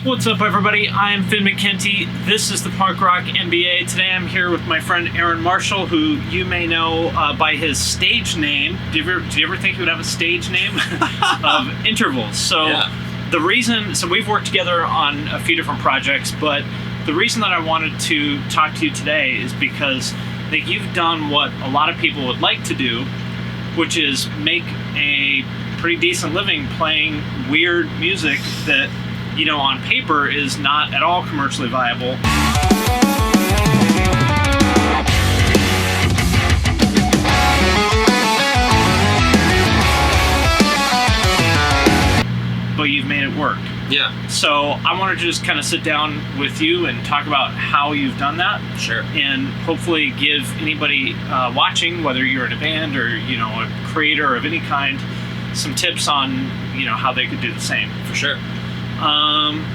What's up, everybody? I'm Finn McKenty. This is the Punk Rock MBA. Today I'm here with my friend Aaron Marshall, who you may know by his stage name. Did you ever think he would have a stage name? Of Intervals. So yeah. We've worked together on a few different projects, but the reason that I wanted to talk to you today is because I think you've done what a lot of people would like to do, which is make a pretty decent living playing weird music that, you know, on paper is not at all commercially viable. But you've made it work. Yeah. So I wanted to just kind of sit down with you and talk about how you've done that. Sure. And hopefully give anybody watching, whether you're in a band or, you know, a creator of any kind, some tips on, you know, how they could do the same. For sure.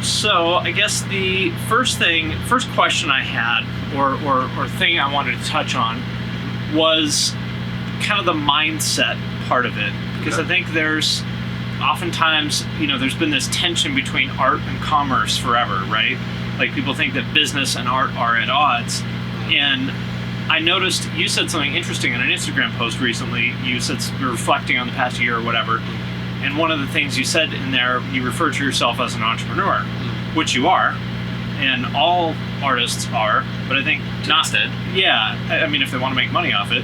So I guess the first question I had, or thing I wanted to touch on, was kind of the mindset part of it, because I think there's oftentimes, you know, there's been this tension between art and commerce forever, right? Like, people think that business and art are at odds, and I noticed you said something interesting in an Instagram post recently. You said you're reflecting on the past year or whatever. And one of the things you said in there, you refer to yourself as an entrepreneur, which you are, and all artists are, but I think not. Yeah, I mean, if they want to make money off it.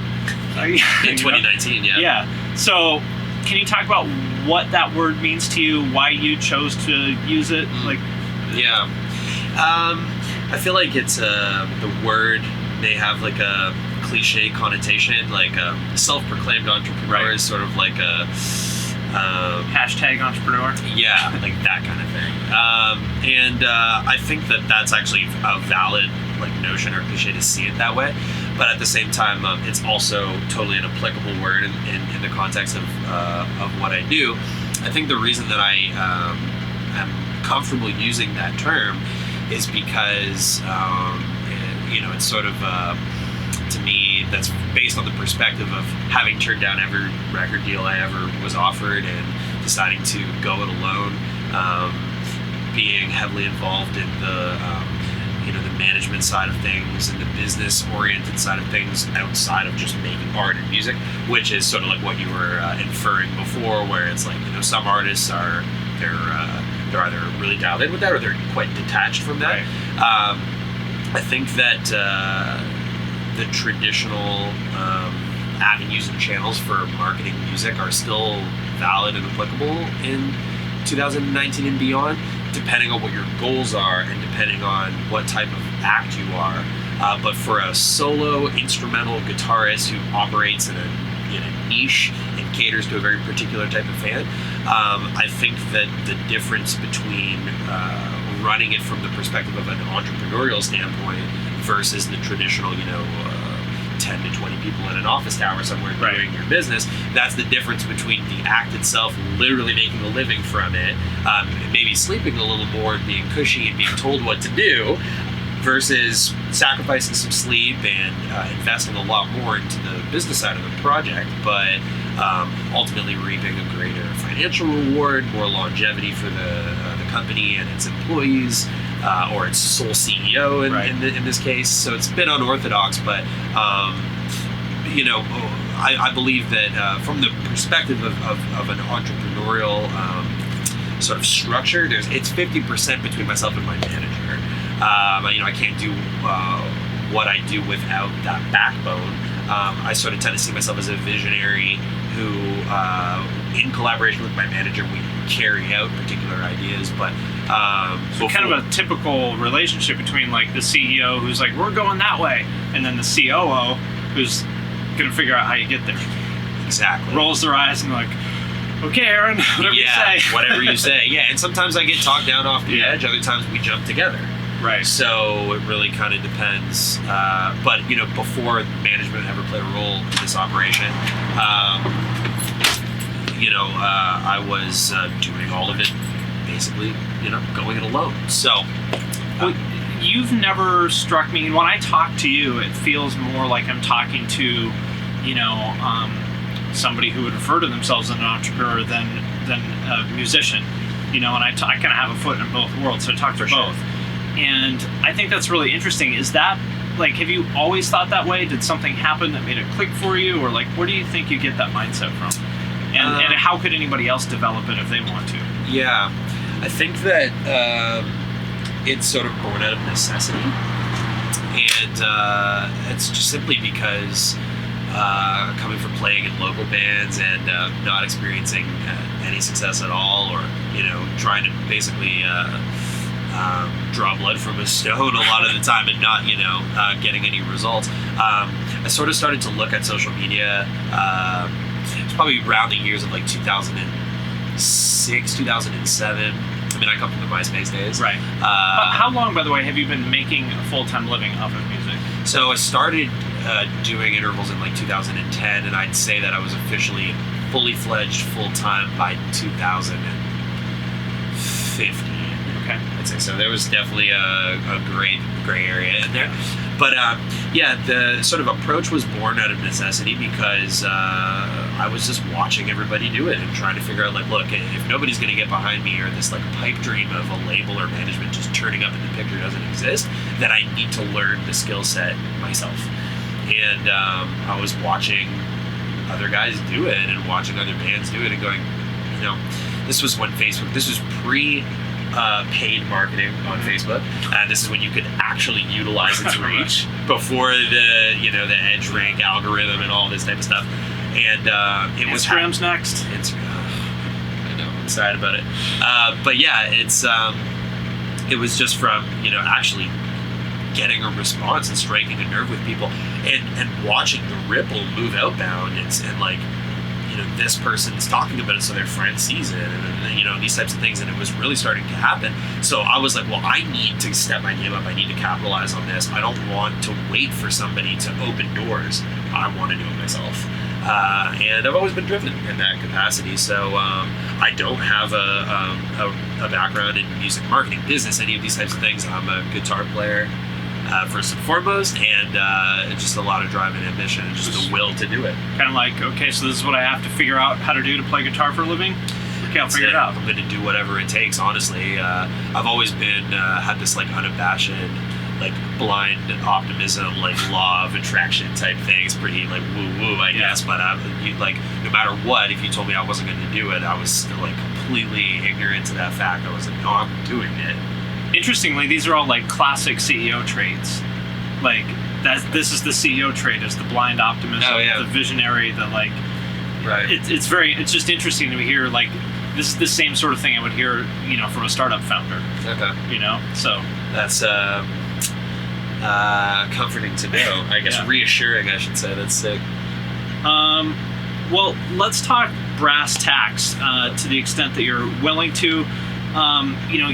In 2019, yeah. Yeah. So, can you talk about what that word means to you, why you chose to use it? Yeah. I feel like it's the word may have like a cliche connotation, like self-proclaimed entrepreneur is sort of like a hashtag entrepreneur. Yeah, like that kind of thing. And I think that that's actually a valid like notion or cliche to see it that way. But at the same time, it's also totally an applicable word in the context of what I do. I think the reason that I am comfortable using that term is because you know, it's sort of to me, that's based on the perspective of having turned down every record deal I ever was offered and deciding to go it alone, being heavily involved in the you know, the management side of things and the business-oriented side of things outside of just making art and music, which is sort of like what you were inferring before, where it's like, you know, some artists they're either really dialed in with that or they're quite detached from that. Right. I think that the traditional avenues and channels for marketing music are still valid and applicable in 2019 and beyond, depending on what your goals are and depending on what type of act you are. But for a solo instrumental guitarist who operates in a niche and caters to a very particular type of fan, I think that the difference between running it from the perspective of an entrepreneurial standpoint versus the traditional, you know, 10 to 20 people in an office tower somewhere doing your business, that's the difference between the act itself, literally making a living from it, maybe sleeping a little more and being cushy and being told what to do, versus sacrificing some sleep and investing a lot more into the business side of the project, but ultimately reaping a greater financial reward, more longevity for the company and its employees, or its sole CEO in this case. So it's a bit unorthodox, but you know, I believe that from the perspective of an entrepreneurial sort of structure, it's 50% between myself and my manager. You know, I can't do what I do without that backbone. I sort of tend to see myself as a visionary who, in collaboration with my manager, we carry out particular ideas. But so kind of a typical relationship between like the CEO who's like, we're going that way, and then the COO who's going to figure out how you get there. Exactly. Rolls their eyes and like, okay, Aaron, whatever you say. Whatever you say. Yeah, and sometimes I get talked down off the edge. Other times we jump together. Right. So it really kind of depends. But, you know, before management ever played a role in this operation, you know, I was doing all of it, basically, you know, going it alone. So, you've never struck me, when I talk to you, it feels more like I'm talking to, you know, somebody who would refer to themselves as an entrepreneur than a musician. and I kind of have a foot in both worlds, so I talk to both. And I think that's really interesting. Is that, have you always thought that way? Did something happen that made it click for you? Or, where do you think you get that mindset from? And how could anybody else develop it if they want to? Yeah, I think that it's sort of born out of necessity. And it's just simply because coming from playing in local bands and not experiencing any success at all, or trying to basically draw blood from a stone a lot of the time and not getting any results, I sort of started to look at social media. It's probably around the years of 2006, 2007. I mean, I come from the MySpace days. Right. How long, by the way, have you been making a full-time living off of music? So I started doing intervals in 2010, and I'd say that I was officially fully fledged full-time by 2015. Okay. I'd say so. There was definitely a gray area in there. But the sort of approach was born out of necessity because I was just watching everybody do it and trying to figure out, look, if nobody's going to get behind me, or this pipe dream of a label or management just turning up in the picture doesn't exist, then I need to learn the skill set myself. And I was watching other guys do it and watching other bands do it and going, this was when this was paid marketing on Facebook. This is when you could actually utilize its reach before the edge rank algorithm and all this type of stuff. And it was Instagram's next. Instagram. I know, I'm excited about it. But yeah, it was just from actually getting a response and striking a nerve with people and watching the ripple move outbound and this person's talking about it, so their friend sees it, and these types of things, and it was really starting to happen. So I was like, well, I need to step my game up. I need to capitalize on this. I don't want to wait for somebody to open doors. I want to do it myself. And I've always been driven in that capacity. So I don't have a background in music marketing, business, any of these types of things. I'm a guitar player. First and foremost, and just a lot of drive and ambition, and just the will to do it. Kind of okay, so this is what I have to figure out how to do to play guitar for a living? Okay, I'll figure it out. I'm going to do whatever it takes, honestly. I've always been, had this unabashed, blind optimism, law of attraction type things, pretty woo-woo, I guess, but no matter what, if you told me I wasn't going to do it, I was still completely ignorant to that fact. I was like, no, I'm doing it. Interestingly, these are all classic CEO traits. This is the CEO trait, is the blind optimism, the visionary, the Right. It's just interesting to hear this is the same sort of thing I would hear from a startup founder. Okay. So that's comforting to know. I guess reassuring, I should say. That's sick. Well, let's talk brass tacks to the extent that you're willing to.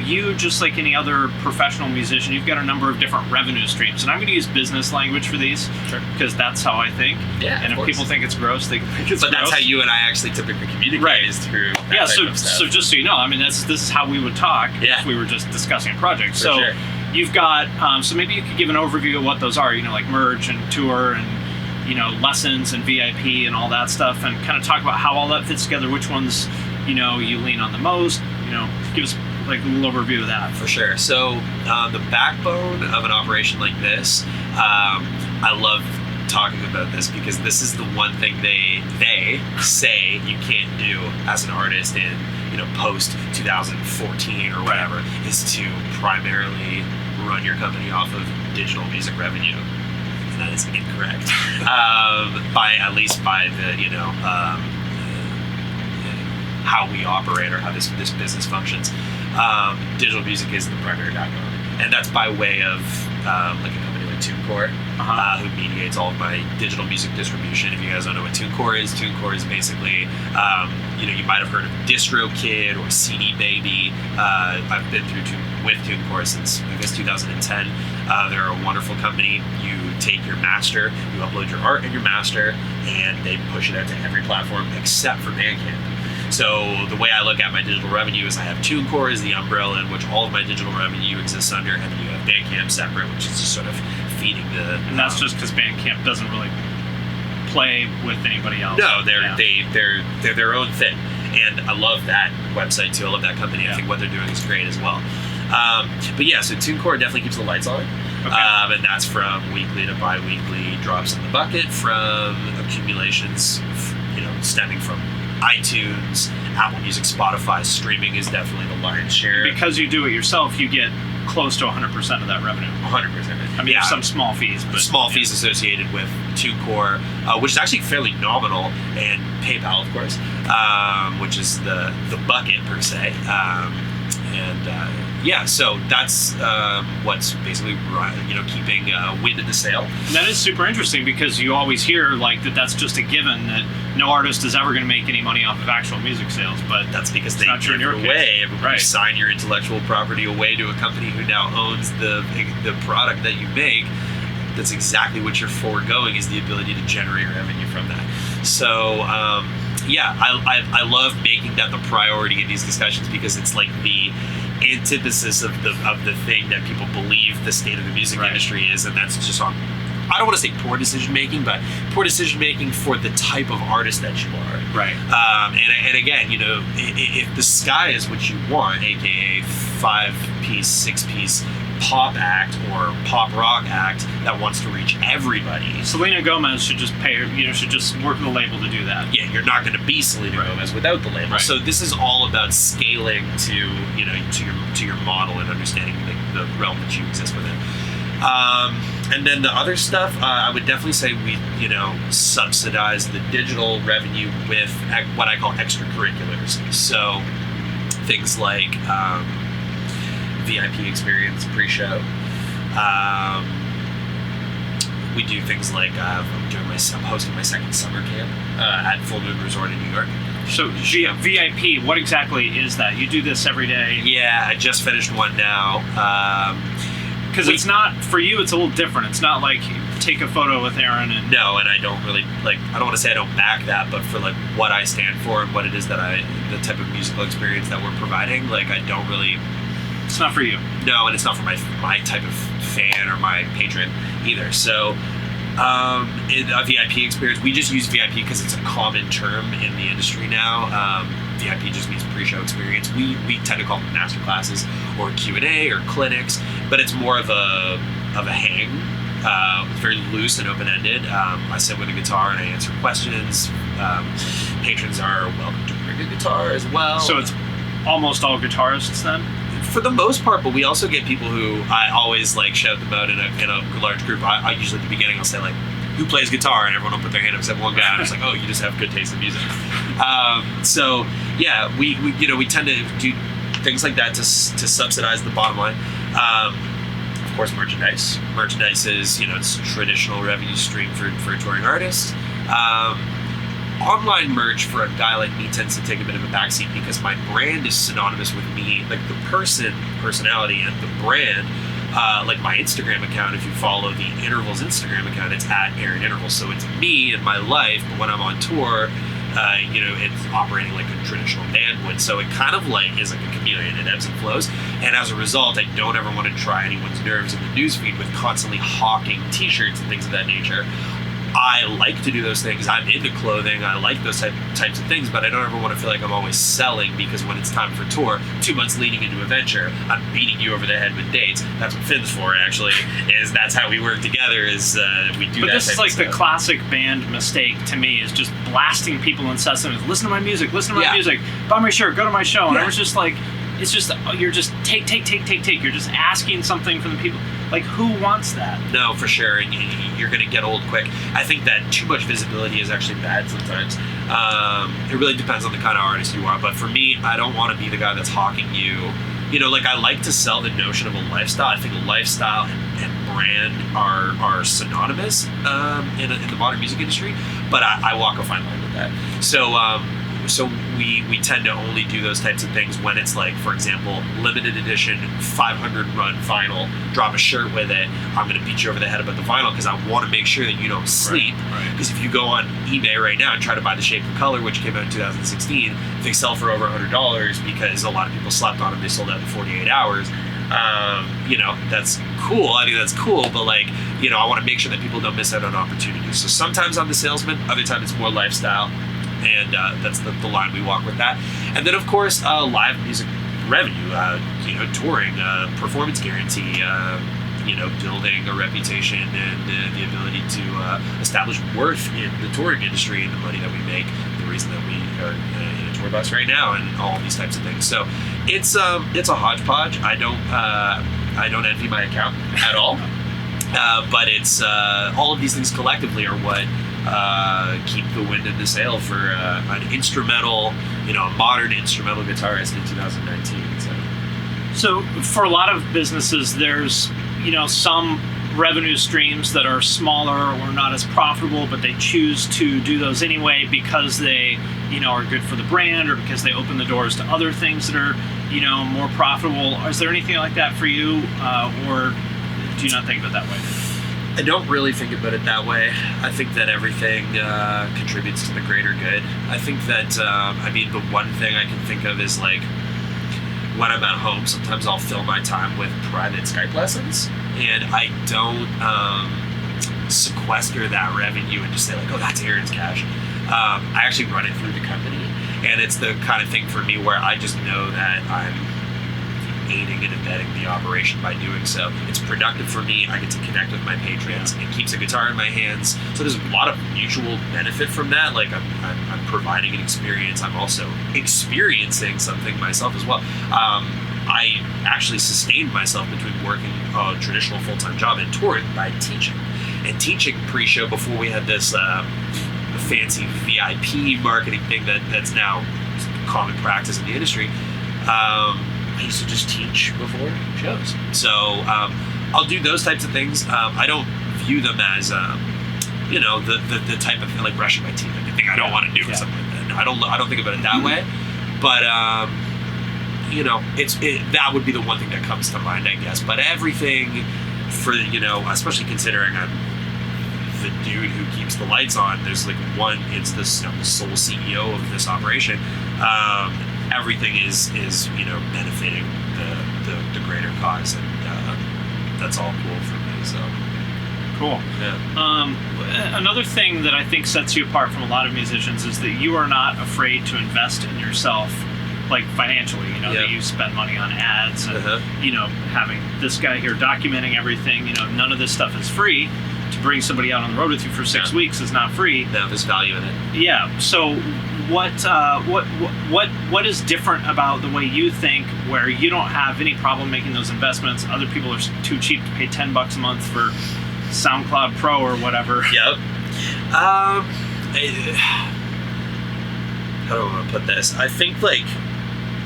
You, just like any other professional musician, you've got a number of different revenue streams. And I'm going to use business language for these, because that's how I think. Yeah, and if people think it's gross, they think it's gross. But that's how you and I actually typically communicate, is through that type of stuff. So just so you know, this is how we would talk if we were just discussing a project. For sure. You've got, so maybe you could give an overview of what those are, merge and tour and, lessons and VIP and all that stuff, and kind of talk about how all that fits together, which ones, you lean on the most, give us a little overview of that. For sure. So the backbone of an operation like this, I love talking about this because this is the one thing they say you can't do as an artist in post 2014 or whatever, is to primarily run your company off of digital music revenue. That is incorrect. At least by the how we operate, or how this business functions. Digital music is the primary backbone, and that's by way of a company like TuneCore, who mediates all of my digital music distribution. If you guys don't know what TuneCore is basically, you might have heard of DistroKid or CD Baby. I've been with TuneCore since, I guess, 2010. They're a wonderful company. You take your master, you upload your art and your master, and they push it out to every platform except for Bandcamp. So the way I look at my digital revenue is I have TuneCore as the umbrella in which all of my digital revenue exists under, and then you have Bandcamp separate, which is just sort of feeding the... And that's just because Bandcamp doesn't really play with anybody else. No, they're their own thing. And I love that website too. I love that company. I think what they're doing is great as well. But yeah, so TuneCore definitely keeps the lights on. Okay. And that's from weekly to bi-weekly drops in the bucket from accumulations, stemming from iTunes, Apple Music, Spotify. Streaming is definitely the lion's share. Because you do it yourself, you get close to 100% of that revenue. 100%. I mean, there's some small fees, but fees associated with TuneCore, which is actually fairly nominal, and PayPal, of course, which is the bucket per se. So that's what's basically keeping wind in the sail. And that is super interesting because you always hear that's just a given that no artist is ever going to make any money off of actual music sales, but that's because they not true in your give it away. Right. You sign your intellectual property away to a company who now owns the product that you make. That's exactly what you're foregoing, is the ability to generate revenue from that. So I love making that the priority in these discussions, because it's like the antithesis of the thing that people believe the state of the music industry is, and that's just on, I don't want to say poor decision making, but poor decision making for the type of artist that you are. Right. And again, if the sky is what you want, aka 5-piece, 6-piece pop act or pop rock act that wants to reach everybody, Selena Gomez should just should just work with the label to do that. Yeah, you're not going to be Selena Gomez without the label. Right. So this is all about scaling to your model and understanding the realm that you exist within. And then the other stuff, I would definitely say we subsidize the digital revenue with what I call extracurriculars. So things like VIP experience pre-show. We do things like I'm hosting my second summer camp at Full Moon Resort in New York. So VIP, what exactly is that? You do this every day? Yeah, I just finished one now. Because it's not, for you, it's a little different. It's not like you take a photo with Aaron and... No, and I don't really, I don't want to say I don't back that, but for what I stand for and what it is that the type of musical experience that we're providing, I don't really... It's not for you. No, and it's not for my type of fan or my patron either. So, in a VIP experience, we just use VIP because it's a common term in the industry now. VIP just means pre-show experience. We tend to call them master classes or Q&A or clinics, but it's more of a hang. It's very loose and open-ended. I sit with a guitar and I answer questions. Patrons are welcome to bring a guitar as well. So it's almost all guitarists then? For the most part, but we also get people who I always shout them out in a large group. I usually at the beginning I'll say who plays guitar, and everyone will put their hand up except one guy. I'm just oh, you just have good taste in music. So yeah, we tend to do things like that to subsidize the bottom line. Of course, merchandise. Merchandise is it's a traditional revenue stream for touring artists. Online merch for a guy like me tends to take a bit of a backseat because my brand is synonymous with me, the personality, and the brand. My Instagram account, if you follow the Intervals Instagram account, it's at Aaron Intervals. So it's me and my life, but when I'm on tour, it's operating like a traditional band would. So it kind of is like a chameleon. It ebbs and flows. And as a result, I don't ever want to try anyone's nerves in the newsfeed with constantly hawking t-shirts and things of that nature. I like to do those things. I'm into clothing. I like those types of things, but I don't ever want to feel like I'm always selling, because when it's time for tour, 2 months leading into a venture, I'm beating you over the head with dates. That's what Finn's for, actually, is that's how we work together, is we do that. But this is the classic band mistake to me, is just blasting people incessantly. Listen to my music, buy my shirt, go to my show. And I was just it's just, you're just take. You're just asking something from the people. Who wants that? No, for sure, and you're going to get old quick. I think that too much visibility is actually bad sometimes. It really depends on the kind of artist you are, but for me, I don't want to be the guy that's hawking you. I like to sell the notion of a lifestyle. I think lifestyle and brand are synonymous in the modern music industry, but I walk a fine line with that. So we tend to only do those types of things when it's for example, limited edition 500 run vinyl, drop a shirt with it. I'm going to beat you over the head about the vinyl because I want to make sure that you don't sleep. Because if you go on eBay right now and try to buy The Shape of Color, which came out in 2016, they sell for over $100 because a lot of people slept on them. They sold out in 48 hours. That's cool. I think that's cool, but I want to make sure that people don't miss out on opportunities. So sometimes I'm the salesman, other times it's more lifestyle. and that's the line we walk with that. And then of course live music revenue, touring, performance guarantee, building a reputation and the ability to establish worth in the touring industry and the money that we make, the reason that we are in a tour bus right now, and all these types of things. So it's a hodgepodge. I don't envy my accountant at all, but it's all of these things collectively are what keep the wind in the sail for an instrumental, a modern instrumental guitarist in 2019. So for a lot of businesses, there's some revenue streams that are smaller or not as profitable, but they choose to do those anyway because they are good for the brand, or because they open the doors to other things that are more profitable. Is there anything like that for you, or do you not think of it that way? I don't really think about it that way. I think that everything contributes to the greater good. I think that the one thing I can think of is like, when I'm at home, sometimes I'll fill my time with private Skype lessons, and I don't sequester that revenue and just say like, oh, that's Aaron's cash. I actually run it through the company, and it's the kind of thing for me where I just know that I'm aiding and abetting the operation by doing so. It's productive for me. I get to connect with my patrons. It keeps a guitar in my hands. So there's a lot of mutual benefit from that. Like I'm providing an experience. I'm also experiencing something myself as well. I actually sustained myself between working a traditional full-time job and touring by teaching. And teaching pre-show, before we had this fancy VIP marketing thing that's now common practice in the industry, I used to just teach before shows. So I'll do those types of things. I don't view them as, the type of thing like brushing my teeth, like the thing I don't want to do or something like that. No, I don't think about it that way. But that would be the one thing that comes to mind, I guess. But everything for especially considering I'm the dude who keeps the lights on. There's like it's this I'm the sole CEO of this operation. Everything is benefiting the greater cause, and that's all cool for me. So cool. Yeah. Another thing that I think sets you apart from a lot of musicians is that you are not afraid to invest in yourself, like financially. That you spend money on ads and having this guy here documenting everything. None of this stuff is free. To bring somebody out on the road with you for 6 weeks is not free. No, there's value in it. Yeah. So what is different about the way you think, where you don't have any problem making those investments? Other people are too cheap to pay $10 a month for SoundCloud Pro or whatever. Yep. How do I want to put this? I think like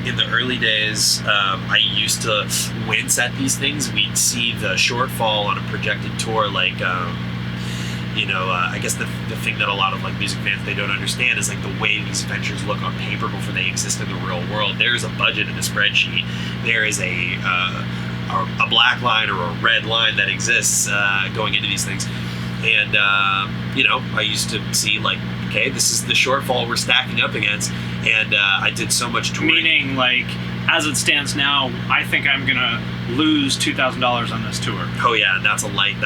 in the early days, I used to wince at these things. We'd see the shortfall on a projected tour, like, I guess the thing that a lot of like music fans, they don't understand is like the way these ventures look on paper before they exist in the real world. There's a budget in a spreadsheet. There is a black line or a red line that exists going into these things. And, I used to see like, okay, this is the shortfall we're stacking up against. And I did so much touring. Meaning, like, as it stands now, I think I'm gonna lose $2,000 on this tour. Oh yeah, and that's a light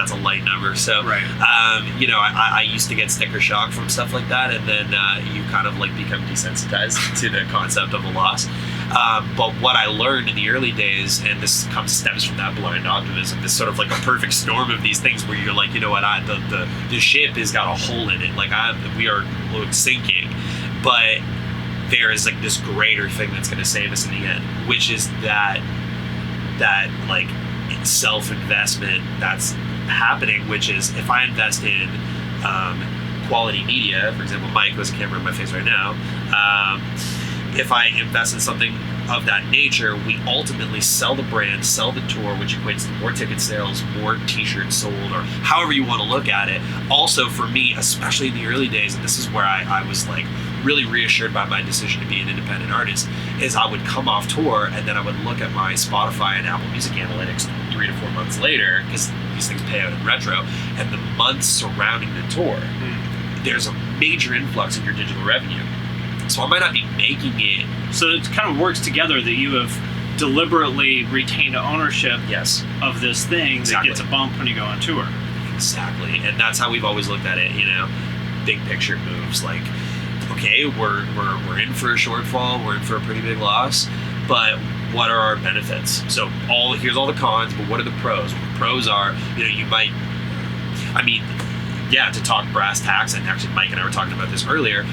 number. So, right. I used to get sticker shock from stuff like that, and then you kind of like become desensitized to the concept of a loss. But what I learned in the early days, and this stems from that blind optimism, this sort of like a perfect storm of these things where you're like, you know what, the ship has got a hole in it, like we are sinking, but there is like this greater thing that's going to save us in the end, which is that like self-investment that's happening, which is if I invest in quality media, for example, Mike has a camera in my face right now, if I invest in something of that nature, we ultimately sell the brand, sell the tour, which equates to more ticket sales, more t-shirts sold, or however you want to look at it. Also for me, especially in the early days, and this is where I was like really reassured by my decision to be an independent artist, is I would come off tour and then I would look at my Spotify and Apple Music analytics 3 to 4 months later, because these things pay out in retro, and the months surrounding the tour, there's a major influx in your digital revenue. So I might not be making it. So it kind of works together that you have deliberately retained ownership of this thing that gets a bump when you go on tour. Exactly. And that's how we've always looked at it, big picture moves. Like, okay, we're in for a shortfall, we're in for a pretty big loss, but what are our benefits? So here's all the cons, but what are the pros? Well, the pros are, you might, to talk brass tacks, and actually Mike and I were talking about this earlier,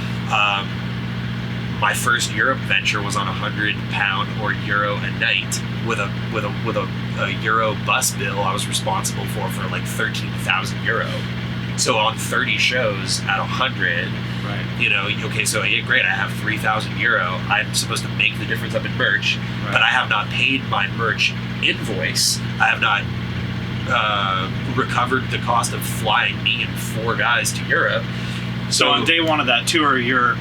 my first Europe venture was on £100 or euro a night with a euro bus bill I was responsible for like 13,000 euro. So on 30 shows at 100, right. Okay, so yeah, great, I have 3,000 euro. I'm supposed to make the difference up in merch, right. but I have not paid my merch invoice. I have not recovered the cost of flying me and 4 guys to Europe. So on day one of that tour, you're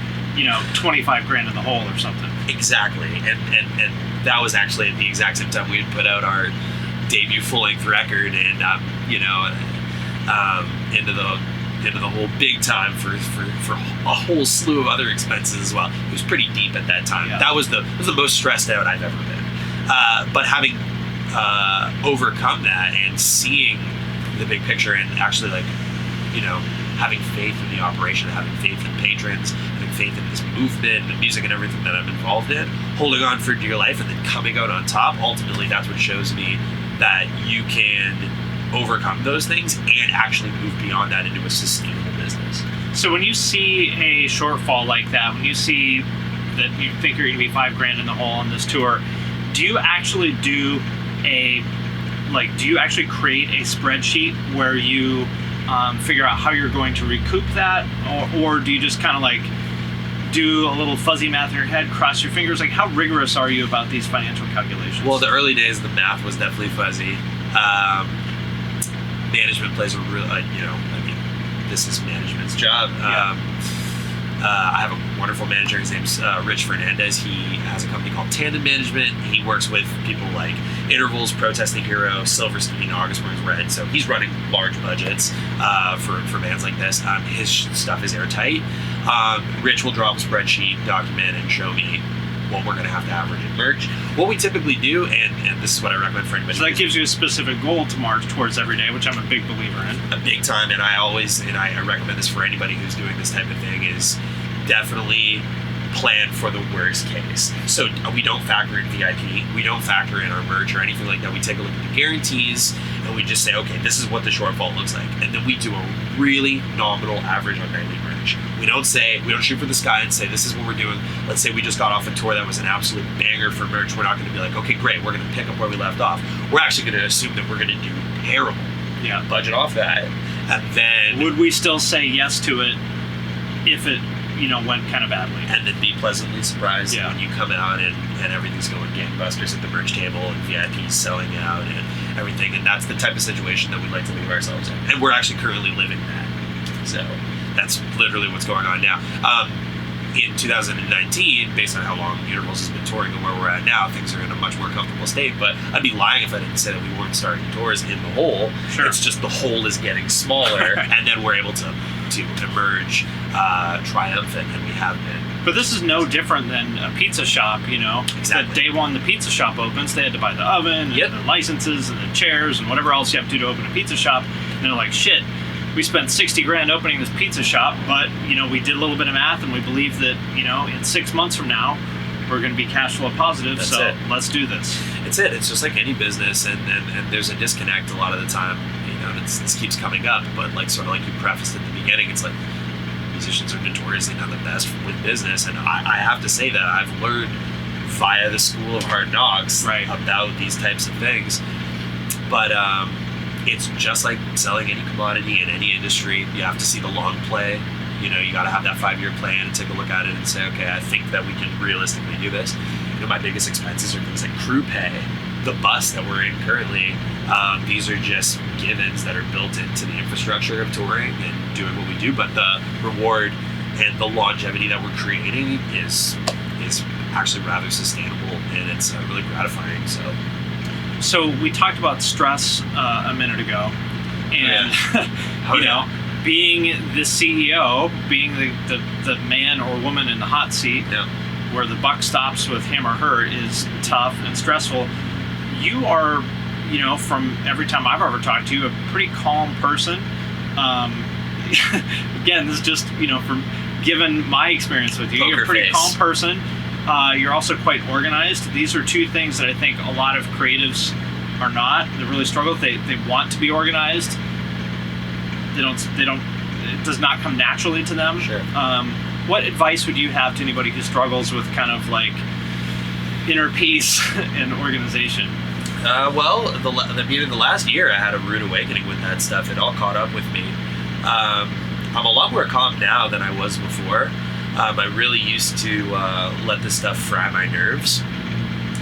25 grand in the hole or something. Exactly, and that was actually at the exact same time we had put out our debut full-length record, and into the whole big time for a whole slew of other expenses as well. It was pretty deep at that time. Yeah. That was the most stressed out I've ever been. But having overcome that and seeing the big picture, and actually having faith in the operation, having faith in patrons, having faith in this movement and music and everything that I'm involved in, holding on for dear life, and then coming out on top, ultimately that's what shows me that you can overcome those things and actually move beyond that into a sustainable business. So when you see a shortfall like that, when you see that you think you're going to be 5 grand in the hole on this tour, do you actually create a spreadsheet where you figure out how you're going to recoup that, or do you just kind of do a little fuzzy math in your head, cross your fingers? How rigorous are you about these financial calculations? Well, the early days, the math was definitely fuzzy. Management plays a real, this is management's job. Yeah. I have a wonderful manager. His name's Rich Fernandez. He has a company called Tandem Management. He works with people like Intervals, Protesting Hero, Silverstein, August Burns Red. So he's running large budgets for bands like this. His stuff is airtight. Rich will draw up a spreadsheet, document, and show me what we're going to have to average in merch. What we typically do, and this is what I recommend for anybody. So that gives you a specific goal to march towards every day, which I'm a big believer in. A big time, and I recommend this for anybody who's doing this type of thing, is definitely plan for the worst case. So we don't factor in VIP, we don't factor in our merch or anything like that. We take a look at the guarantees and we just say, okay, this is what the shortfall looks like. And then we do a really nominal average on nightly merch. We don't shoot for the sky and say, this is what we're doing. Let's say we just got off a tour that was an absolute banger for merch. We're not going to be like, okay, great, we're going to pick up where we left off. We're actually going to assume that we're going to do terrible. Yeah. Budget off that. And then would we still say yes to it if it went kind of badly? And then be pleasantly surprised when you come out and everything's going gangbusters at the merch table and VIPs selling out and everything. And that's the type of situation that we'd like to leave ourselves in. And we're actually currently living that. So that's literally what's going on now. In 2019, based on how long Intervals has been touring and where we're at now, things are in a much more comfortable state. But I'd be lying if I didn't say that we weren't starting tours in the hole. Sure. It's just the hole is getting smaller, and then we're able to emerge triumphant, and we have been. But this is no different than a pizza shop, Exactly. That day one the pizza shop opens, they had to buy the oven and the licenses and the chairs and whatever else you have to do to open a pizza shop. And they're like, shit, we spent 60 grand opening this pizza shop, but we did a little bit of math and we believe that in 6 months from now we're going to be cash flow positive. That's so it. Let's do this. It's just like any business, and there's a disconnect a lot of the time. This keeps coming up, but sort of like you prefaced at the beginning, it's like musicians are notoriously not the best with business, and I have to say that I've learned via the school of hard knocks about these types of things. But it's just like selling any commodity in any industry. You have to see the long play. You got to have that 5-year plan and take a look at it and say, okay, I think that we can realistically do this. My biggest expenses are things like crew pay, the bus that we're in currently. These are just givens that are built into the infrastructure of touring and doing what we do. But the reward and the longevity that we're creating is actually rather sustainable, and it's really gratifying. So we talked about stress a minute ago, and being the CEO, being the man or woman in the hot seat, where the buck stops with him or her, is tough and stressful. You are, from every time I've ever talked to you, a pretty calm person. Again, this is just, from given my experience with you. Poker You're a pretty face. calm person. You're also quite organized. These are two things that I think a lot of creatives are not. They really struggle. They want to be organized. They don't. It does not come naturally to them. Sure. What advice would you have to anybody who struggles with kind of like inner peace and organization? Well, the beginning of the last year, I had a rude awakening with that stuff. It all caught up with me. I'm a lot more calm now than I was before. I really used to let this stuff fry my nerves,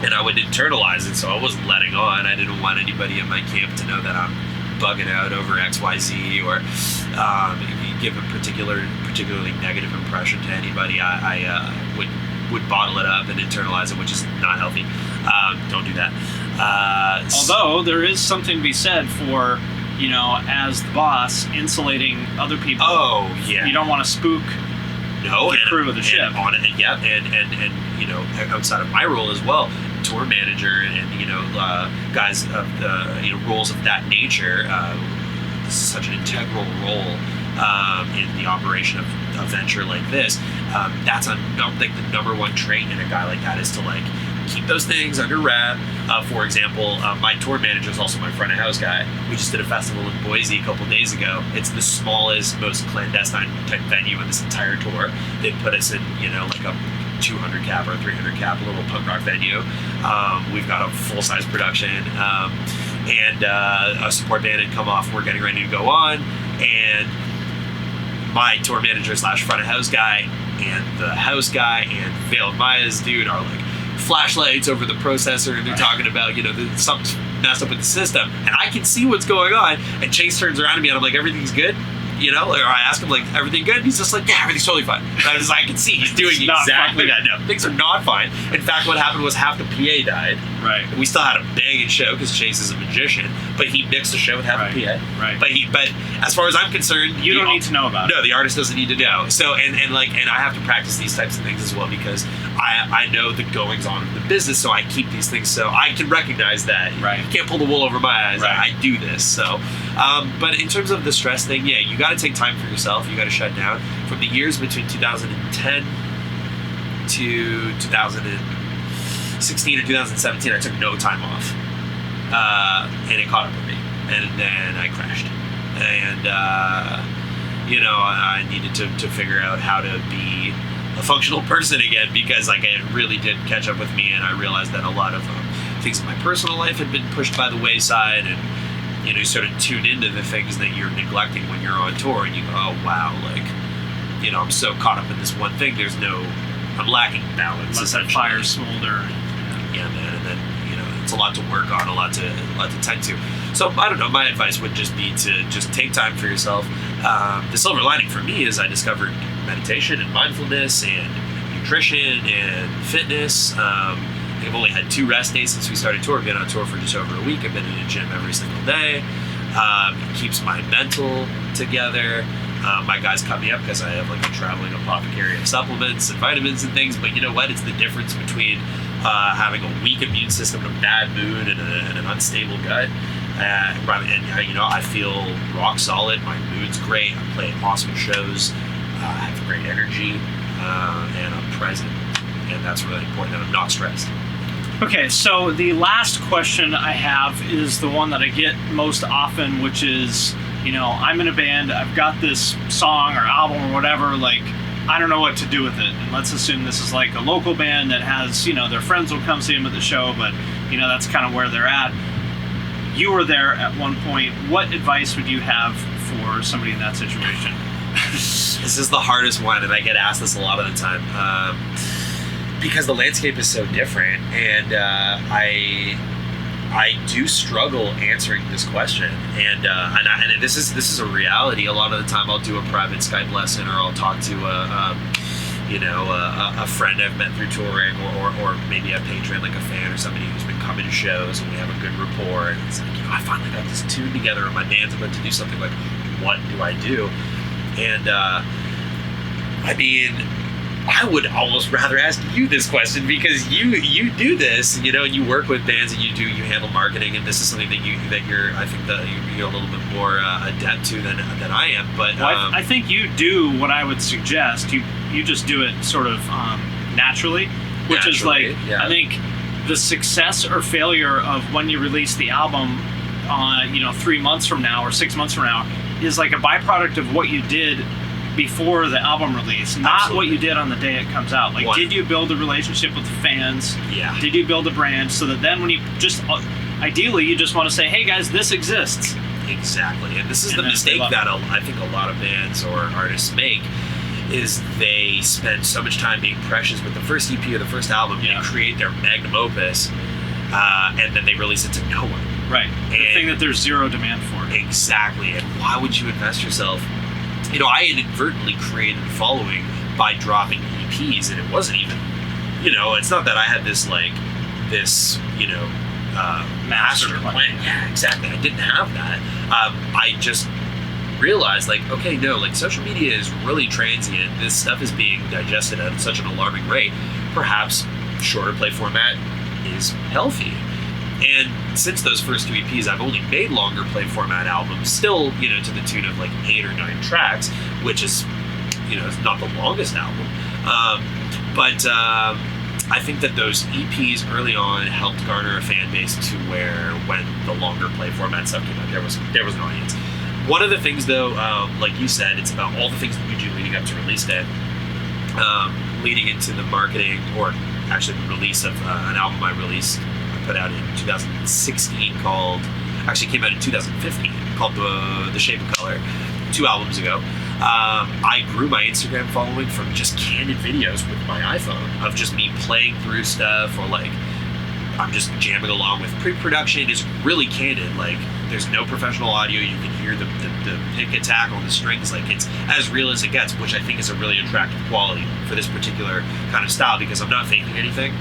and I would internalize it, so I wasn't letting on. I didn't want anybody in my camp to know that I'm bugging out over XYZ or give a particularly negative impression to anybody. I would bottle it up and internalize it, which is not healthy. Don't do that. Although there is something to be said for, as the boss, insulating other people. Oh, yeah. You don't want to spook the crew of the ship. And outside of my role as well, tour manager and guys of the roles of that nature, this is such an integral role in the operation of a venture like this. That's the number one trait in a guy like that is to keep those things under wrap. For example, my tour manager is also my front of house guy. We just did a festival in Boise a couple days ago. It's the smallest, most clandestine type venue in this entire tour. They put us in, like a 200 cap or 300 cap little punk rock venue. We've got a full-size production, and a support band had come off. We're getting ready to go on, and my tour manager / front of house guy and the house guy and Veil of Maya's dude are flashlights over the processor, and they're talking about something's messed up with the system, and I can see what's going on. And Chase turns around to me and I'm like, everything's good, or I ask him everything good, and he's just like, yeah, everything's totally fine. And I can see he's doing exactly that. No, things are not fine. In fact, what happened was half the PA died. Right. We still had a banging show because Chase is a magician, but he mixed the show with half the PA. Right. But as far as I'm concerned, you don't need to know about it. No, the artist doesn't need to know. So and I have to practice these types of things as well, because I know the goings on of the business, so I keep these things so I can recognize that. Right. You can't pull the wool over my eyes. Right. I do this. So, but in terms of the stress thing, yeah, you got to take time for yourself. You got to shut down. From the years between 2010 to 2016 or 2017, I took no time off, and it caught up with me, and then I crashed, and I needed to figure out how to be a functional person again, because it really did catch up with me, and I realized that a lot of things in my personal life had been pushed by the wayside, and you sort of tune into the things that you're neglecting when you're on tour, and you go, oh wow, I'm so caught up in this one thing. I'm lacking balance. Let that fire smolder. Yeah, man, and then it's a lot to work on, a lot to tend to. So I don't know. My advice would just be to just take time for yourself. The silver lining for me is I discovered meditation and mindfulness and nutrition and fitness. I've only had 2 rest days since we started tour. I've been on tour for just over a week. I've been in the gym every single day. It keeps my mental together. My guys cut me up because I have a traveling apothecary of supplements and vitamins and things. But you know what? It's the difference between having a weak immune system, a bad mood, and an unstable gut. I feel rock solid. My mood's great. I play awesome shows. I have great energy, and I'm present. And that's really important. And I'm not stressed. Okay, so the last question I have is the one that I get most often, which is, I'm in a band, I've got this song or album or whatever, I don't know what to do with it. And let's assume this is a local band that has, their friends will come see them at the show, but, that's kind of where they're at. You were there at one point. What advice would you have for somebody in that situation? This is the hardest one, and I get asked this a lot of the time. Because the landscape is so different, and I do struggle answering this question, and this is a reality. A lot of the time, I'll do a private Skype lesson, or I'll talk to a friend I've met through touring, or maybe a patron, a fan or somebody who's been coming to shows, and we have a good rapport. And it's I finally got this tune together, and my band's about to do something. What do I do? And I would almost rather ask you this question, because you do this, and you work with bands, and you handle marketing, and this is something that you're I think that you're a little bit more adept to than I am. But I think you do what I would suggest. You just do it sort of naturally, which is like, yeah. I think the success or failure of when you release the album, 3 months from now or 6 months from now, is like a byproduct of what you did before the album release, not Absolutely. what you did on the day it comes out. Like, did you build a relationship with the fans? Yeah. Did you build a brand so that then when you just, ideally, you just want to say, hey guys, this exists. Exactly, and this is the mistake that I think a lot of bands or artists make, is they spend so much time being precious with the first EP or the first album. Yeah. They create their magnum opus, and then they release it to no one. Right. The thing that there's zero demand for. Exactly, and why would you invest yourself? I inadvertently created a following by dropping EPs, and it wasn't even, it's not that I had this master plan. Yeah, exactly. I didn't have that. I just realized, social media is really transient. This stuff is being digested at such an alarming rate. Perhaps shorter play format is healthy. And since those first 2 EPs, I've only made longer play format albums, still, to the tune of 8 or 9 tracks, which is, it's not the longest album. But I think that those EPs early on helped garner a fan base to where, when the longer play format stuff came out, there was an audience. One of the things, though, like you said, it's about all the things that we do leading up to release day, leading into the marketing, or actually the release of an album I put out in 2016 came out in 2015, called The Shape of Color, 2 albums ago. I grew my Instagram following from just candid videos with my iPhone of just me playing through stuff, or I'm just jamming along with pre-production. It's really candid. There's no professional audio. You can hear the pick attack on the strings. It's as real as it gets, which I think is a really attractive quality for this particular kind of style, because I'm not faking anything.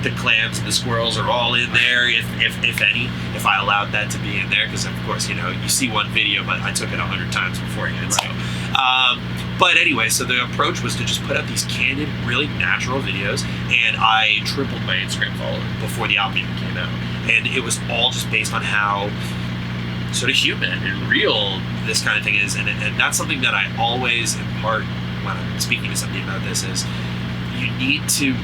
The clams and the squirrels are all in there, if any, if I allowed that to be in there, because of course, you see one video, but I took it 100 times beforehand. Right. So, but anyway, so the approach was to just put out these candid, really natural videos, and I tripled my Instagram following before the album even came out, and it was all just based on how sort of human and real this kind of thing is, and that's something that I always impart when I'm speaking to somebody about this, is you need to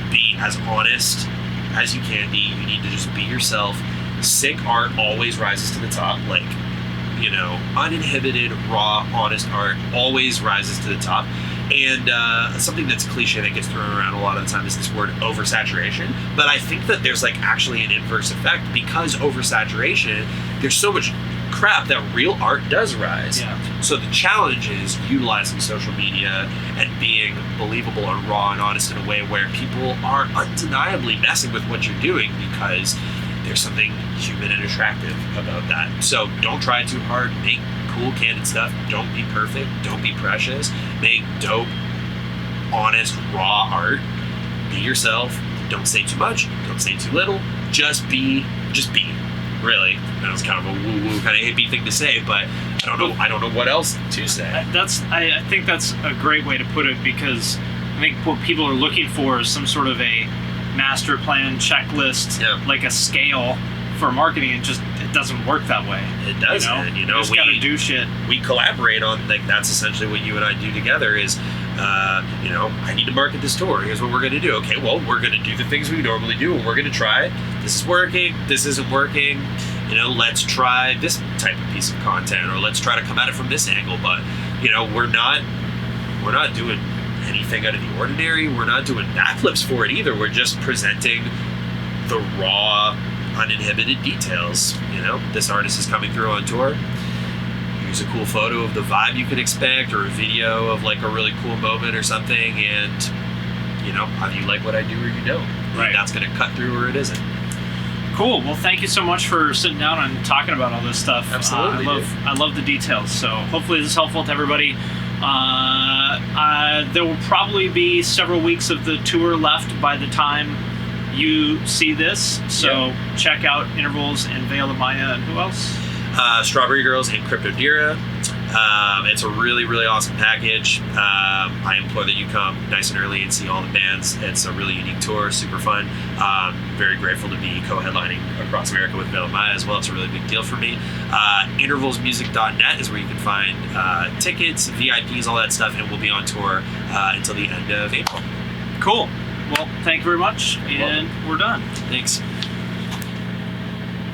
be as honest as you can be. You need to just be yourself. Sick art always rises to the top. Uninhibited, raw, honest art always rises to the top. And something that's cliche that gets thrown around a lot of the time is this word oversaturation. But I think that there's actually an inverse effect, because oversaturation, there's so much crap that real art does rise. Yeah. So the challenge is utilizing social media and being believable and raw and honest in a way where people are undeniably messing with what you're doing, because there's something human and attractive about that. So don't try too hard. Make cool, candid stuff. Don't be perfect. Don't be precious. Make dope, honest, raw art. Be yourself. Don't say too much. Don't say too little. Just be. Really, that was kind of a woo-woo kind of hippie thing to say, but I don't know what else to say. I think that's a great way to put it, because I think what people are looking for is some sort of a master plan checklist, like a scale for marketing. It doesn't work that way. It doesn't. You just gotta do shit. We collaborate on, that's essentially what you and I do together. Is I need to market this tour. Here's what we're going to do. Okay, well, we're going to do the things we normally do, and we're going to try it. This is working. This isn't working. Let's try this type of piece of content, or let's try to come at it from this angle. But, we're not doing anything out of the ordinary. We're not doing backflips for it either. We're just presenting the raw, uninhibited details. This artist is coming through on tour. Here's a cool photo of the vibe you can expect, or a video of a really cool moment or something, and how you like what I do or you don't. Right. And that's going to cut through or it isn't. Cool. Well, thank you so much for sitting down and talking about all this stuff. Absolutely. I love the details. So hopefully this is helpful to everybody. There will probably be several weeks of the tour left by the time you see this. So check out Intervals and Veil of Maya, and who else? Strawberry Girls and Cryptodira. It's a really, really awesome package. I implore that you come nice and early and see all the bands. It's a really unique tour, super fun. Very grateful to be co-headlining across America with Veil Maya as well. It's a really big deal for me. Intervalsmusic.net is where you can find tickets, VIPs, all that stuff, and we'll be on tour until the end of April. Cool. Well, thank you very much, and we're done. Thanks.